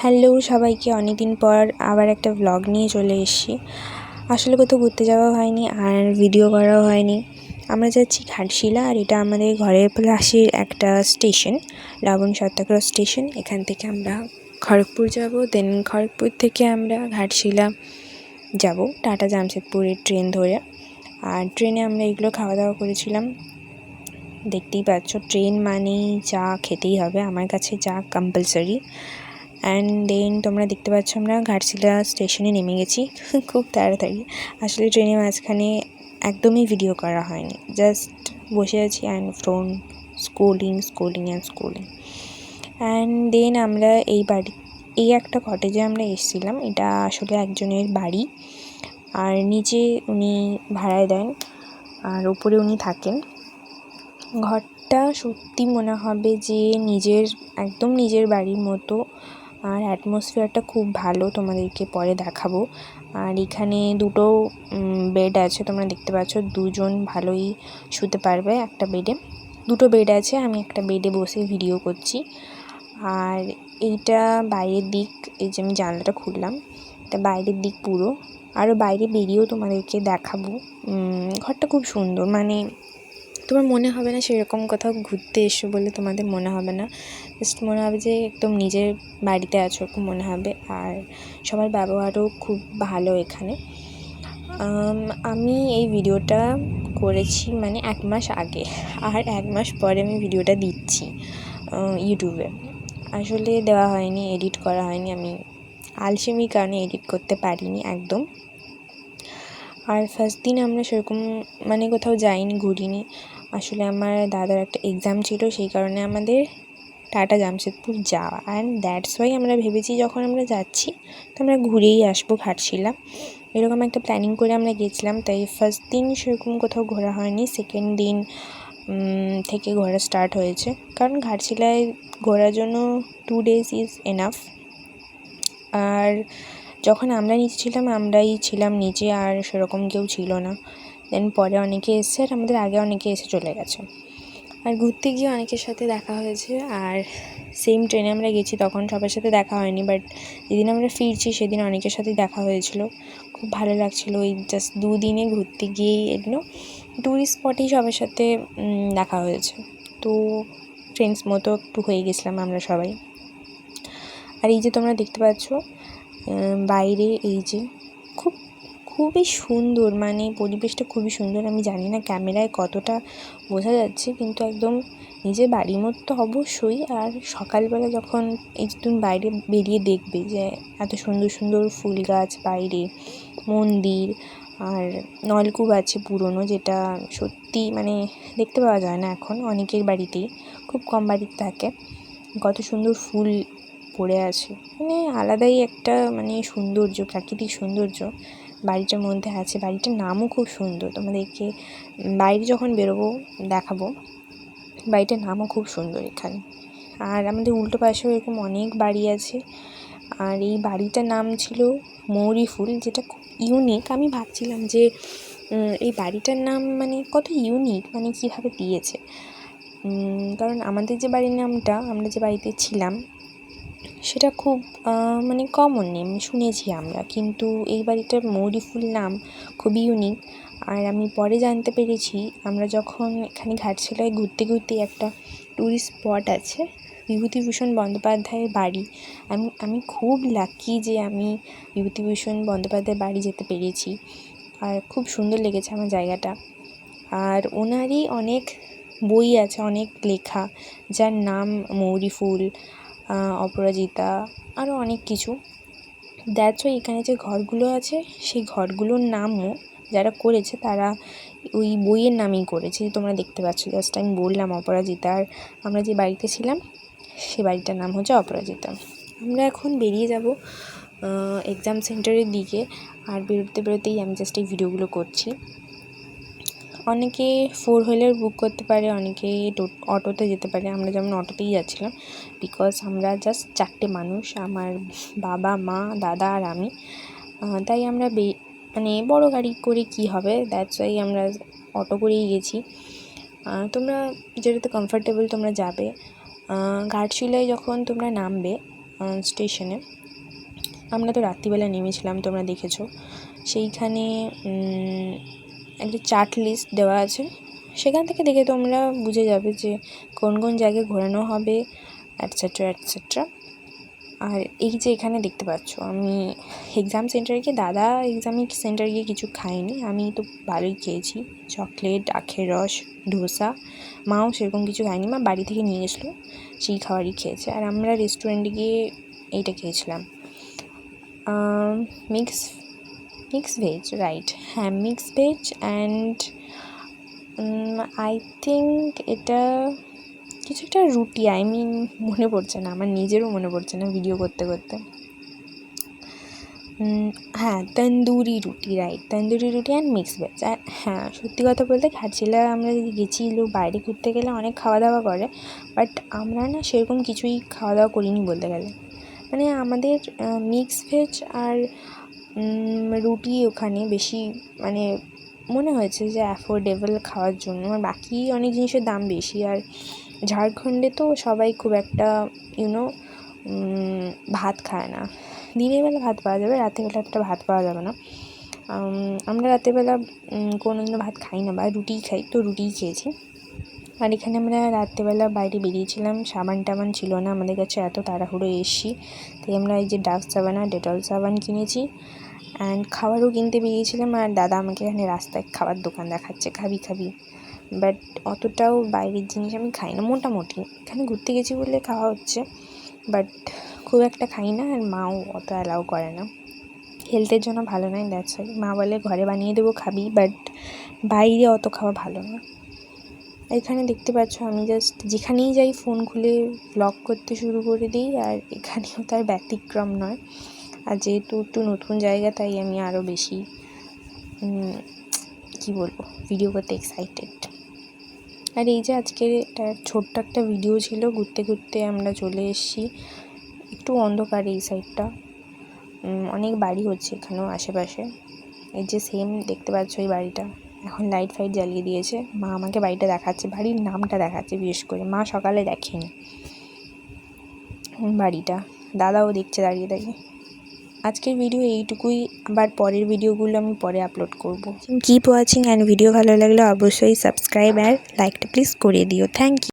Hello সবাইকে, অনেকদিন পর আবার একটা ব্লগ নিয়ে চলে এসেছি। আসলে কোথাও ঘুরতে যাওয়া হয়নি আর ভিডিও করাও হয়নি। আমরা যাচ্ছি ঘাটশিলা, আর এটা আমাদের ঘরের পাশের একটা স্টেশন, রাবণ সত্যাগ্রহ স্টেশন। এখান থেকে আমরা খড়গপুর যাব, দেন খড়গপুর থেকে আমরা ঘাটশিলা যাব টাটা জামশেদপুরের ট্রেন ধরে। আর ট্রেনে আমরা এগুলো খাওয়া দাওয়া করেছিলাম। দেখতেই পাচ্ছ, ট্রেন মানেই চা খেতেই হবে, আমার কাছে চা কম্পালসারি। অ্যান্ড দেন তোমরা দেখতে পাচ্ছ আমরা ঘাটশিলা স্টেশনে নেমে গেছি খুব তাড়াতাড়ি। আসলে ট্রেনের মাঝখানে একদমই ভিডিও করা হয়নি, জাস্ট বসে আছি and phone scrolling and then আমরা এই একটা কটেজে আমরা এসেছিলাম। এটা আসলে একজনের বাড়ি, আর নিচে উনি ভাড়ায় দেন আর উপরে উনি থাকেন। ঘরটা সত্যি মনে হবে যে একদম নিজের বাড়ির মতো, আর অ্যাটমসফিয়ারটা খুব ভালো, তোমাদেরকে পরে দেখাবো। আর এখানে দুটো বেড আছে, তোমরা দেখতে পাচ্ছ, দুজন ভালোই শুতে পারবে একটা বেডে। দুটো বেড আছে, আমি একটা বেডে বসে ভিডিও করছি। আর এইটা বাইরের দিক, এই যে আমি জানলাটা খুললাম, এটা বাইরের দিক পুরো। আরও বাইরে বেরিয়েও তোমাদেরকে দেখাবো। ঘরটা খুব সুন্দর, মানে তোমার মনে হবে না সেরকম কোথাও ঘুরতে এসো বলে, তোমাদের মনে হবে না, জাস্ট মনে হবে যে একদম নিজের বাড়িতে আছো এরকম মনে হবে। আর সবার ব্যবহারও খুব ভালো এখানে। আমি এই ভিডিওটা করেছি মানে 1 মাস আগে, আর 1 মাস পরে আমি ভিডিওটা দিচ্ছি ইউটিউবে। আসলে দেওয়া হয়নি, এডিট করা হয়নি, আমি আলসেমির কারণে এডিট করতে পারিনি একদম। আর ফার্স্ট দিন আমরা সেরকম মানে কোথাও যাইনি, ঘুরিনি। আসলে আমার দাদার একটা এক্সাম ছিল, সেই কারণে আমাদের টাটা জামশেদপুর যাওয়া। অ্যান্ড দ্যাটস ওয়াই আমরা ভেবেছি যখন আমরা যাচ্ছি তো আমরা ঘুরেই আসবো ঘাটশিলা, এরকম একটা প্ল্যানিং করে আমরা গেছিলাম। তাই ফার্স্ট দিন সেরকম কোথাও ঘোরা হয়নি, সেকেন্ড দিন থেকে ঘোরা স্টার্ট হয়েছে, কারণ ঘাটশিলায় ঘোরার জন্য 2 days ইজ এনাফ। আর যখন আমরা নিচে ছিলাম, আমরাই ছিলাম নিচে, আর সেরকম কেউ ছিল না। দেন পরে অনেকে এসছে, আর আমাদের আগে অনেকে এসে চলে গেছে। আর ঘুরতে গিয়ে অনেকের সাথে দেখা হয়েছে, আর সেম ট্রেনে আমরা গেছি, তখন সবার সাথে দেখা হয়নি, বাট যেদিন আমরা ফিরছি সেদিন অনেকের সাথেই দেখা হয়েছিল। খুব ভালো লাগছিলো, ওই জাস্ট 2 দিনে ঘুরতে গিয়েই এগুলো ট্যুরিস্ট স্পটেই সবার সাথে দেখা হয়েছে। তো ফ্রেন্ডস মতো একটু হয়ে গেছিলাম আমরা সবাই। আর এই যে তোমরা দেখতে পাচ্ছ বাইরে, এই যে খুবই সুন্দর, মানে পরিবেশটা খুবই সুন্দর। আমি জানি না ক্যামেরায় কতটা বোঝা যাচ্ছে, কিন্তু একদম নিজের বাড়ির মতো তো অবশ্যই। আর সকালবেলা যখন এই যে তুমি বাইরে বেরিয়ে দেখবে যে এত সুন্দর সুন্দর ফুল গাছ, বাইরে মন্দির, আর নলকূপ আছে পুরনো, যেটা সত্যি মানে দেখতে পাওয়া যায় না এখন অনেকের বাড়িতেই, খুব কম বাড়িতে থাকে। কত সুন্দর ফুল পড়ে আছে, মানে আলাদাই একটা মানে সৌন্দর্য, প্রাকৃতিক সৌন্দর্য বাড়িটার মধ্যে আছে। বাড়িটার নামও খুব সুন্দর, তোমাদেরকে বাইরে যখন বেরোবো দেখাবো। বাড়িটার নামও খুব সুন্দর এখানে। আর আমাদের উল্টো পাশেও এরকম অনেক বাড়ি আছে। আর এই বাড়িটার নাম ছিল মৌরি ফুল, যেটা খুব ইউনিক। আমি ভাবছিলাম যে এই বাড়িটার নাম মানে কত ইউনিক, মানে কীভাবে দিয়েছে। কারণ আমাদের যে বাড়ির নামটা, আমরা যে বাড়িতে ছিলাম, সেটা খুব মানে কমন নেম শুনেছি আমরা, কিন্তু এই বাড়িটার মৌরি ফুল নাম খুবই ইউনিক। আর আমি পরে জানতে পেরেছি, আমরা যখন এখানে ঘাটশিলায় ঘুরতে ঘুরতে একটা ট্যুরিস্ট স্পট আছে, বিভূতিভূষণ বন্দ্যোপাধ্যায়ের বাড়ি। আমি খুব লাকি যে আমি বিভূতিভূষণ বন্দ্যোপাধ্যায়ের বাড়ি যেতে পেরেছি, আর খুব সুন্দর লেগেছে আমার জায়গাটা। আর ওনারই অনেক বই আছে, অনেক লেখা, যার নাম মৌরি ফুল, অপরাজিতা, আরও অনেক কিছু। দ্যাটস ওয়াই এখানে যে ঘরগুলো আছে, সেই ঘরগুলোর নামও যারা করেছে তারা ওই বইয়ের নামেই করেছে, তোমরা দেখতে পাচ্ছ। জাস্ট আমি বললাম অপরাজিতা, আর আমরা যে বাড়িতে ছিলাম সে বাড়িটার নাম হচ্ছে অপরাজিতা। আমরা এখন বেরিয়ে যাব এক্সাম সেন্টারের দিকে, আর বেরোতে বেরোতেই আমি জাস্ট এই ভিডিওগুলো করছি। অনেকে 4 হুইলার বুক করতে পারে, অনেকে অটোতে যেতে পারে। আমরা যেমন অটোতেই যাচ্ছিলাম, বিকজ আমরা জাস্ট 4টে মানুষ, আমার বাবা, মা, দাদা আর আমি। তাই আমরা মানে বড় গাড়ি করে কি হবে, দ্যাটস ওয়াই আমরা অটো করেই গেছি। তোমরা যেটাতে কমফর্টেবল তোমরা যাবে। ঘাটশিলায় যখন তোমরা নামবে, স্টেশনে। আমরা তো রাত্রিবেলা নেমেছিলাম, তোমরা দেখেছো। সেইখানে একটা চার্ট লিস্ট দেওয়া আছে, সেখান থেকে দেখে তোমরা বুঝে যাবে যে কোন কোন জায়গায় ঘোরানো হবে অ্যাটসেট্রা অ্যাটসেট্রা। আর এই যে এখানে দেখতে পাচ্ছ, আমি এক্সাম সেন্টারে গিয়ে, দাদা এক্সাম সেন্টারে গিয়ে কিছু খাইনি, আমি তো ভালোই খেয়েছি, চকলেট, আখের রস, ধোসা। মাও সেরকম কিছু খায়নি, মা বাড়ি থেকে নিয়ে গেছিলো, সেই খাবারই খেয়েছে। আর আমরা রেস্টুরেন্টে গিয়ে এইটা খেয়েছিলাম, মিক্স ভেজ, রাইট, হ্যাঁ mix veg. And I think এটা কিছু একটা রুটি, মনে পড়ছে না, আমার নিজেরও মনে পড়ছে না ভিডিও করতে করতে। হ্যাঁ, তন্দুরি রুটি, রাইট, তন্দুরি রুটি অ্যান্ড মিক্স ভেজ। আর হ্যাঁ, সত্যি কথা বলতে ঘাটশিলা আমরা গেছিলো, বাইরে ঘুরতে গেলে অনেক খাওয়া দাওয়া করে, বাট আমরা না সেরকম কিছুই খাওয়া দাওয়া করিনি বলতে গেলে। মানে আমাদের মিক্স ভেজ আর রুটি ওখানে বেশি মানে মনে হয়েছে যে অ্যাফোর্ডেবল খাওয়ার জন্য, আর বাকি অনেক জিনিসের দাম বেশি। আর ঝাড়খণ্ডে তো সবাই খুব একটা ভাত খায় না, দিনের বেলা ভাত পাওয়া যাবে, রাতেরবেলা একটা ভাত পাওয়া যাবে না। আমরা রাতেরবেলা কোনো দিনও ভাত খাই না বা রুটিই খাই, তো রুটিই খেয়েছি। আর এখানে আমরা রাত্রেবেলা বাইরে বেরিয়েছিলাম, সাবান টাবান ছিল না আমাদের কাছে, এত তাড়াহুড়ো এসছি, তাই আমরা এই যে ডাভ সাবান আর ডেটল সাবান কিনেছি। অ্যান্ড খাবারও কিনতে বেরিয়েছিলাম, আর দাদা আমাকে এখানে রাস্তায় খাবার দোকান দেখাচ্ছে, খাবি খাবি, বাট অতটাও বাইরের জিনিস আমি খাই না, মোটামুটি এখানে ঘুরতে গেছি বলে খাওয়া হচ্ছে, বাট খুব একটা খাই না। আর মাও অত অ্যালাউ করে না, হেলথের জন্য ভালো নয়, দ্যাটস ওয়াই মা বলে ঘরে বানিয়ে দেবো খাবি, বাট বাইরে অত খাওয়া ভালো না। এখানে দেখতে পাচ্ছ আমি জাস্ট যেখানেই যাই ফোন খুলে ব্লগ করতে শুরু করে দিই, আর এখানেও তার ব্যতিক্রম নয়। আর যেহেতু একটু নতুন জায়গা, তাই আমি আরও বেশি কী বলবো, ভিডিও করতে এক্সাইটেড। আর এই যে আজকের এটা ছোট্ট একটা ভিডিও ছিল, ঘুরতে ঘুরতে আমরা চলে এসেছি একটু অন্ধকারে এই সাইডটা, অনেক বাড়ি হচ্ছে এখানেও আশেপাশে। এই যে সেম দেখতে পাচ্ছ এই বাড়িটা, এখন লাইট ফাইট জ্বালিয়ে দিয়েছে, মা আমাকে বাড়িটা দেখাচ্ছে, বাড়ির নামটা দেখাচ্ছে বিশেষ করে, মা সকালে দেখেনি বাড়িটা, দাদাও দেখছে দাঁড়িয়ে দাঁড়িয়ে। আজকের ভিডিও এইটুকুই, আবার পরের ভিডিওগুলো আমি পরে আপলোড করব। কিপ ওয়াচিং, অ্যান্ড ভিডিও ভালো লাগলে অবশ্যই সাবস্ক্রাইব আর লাইকটা প্লিজ করে দিও। Thank you.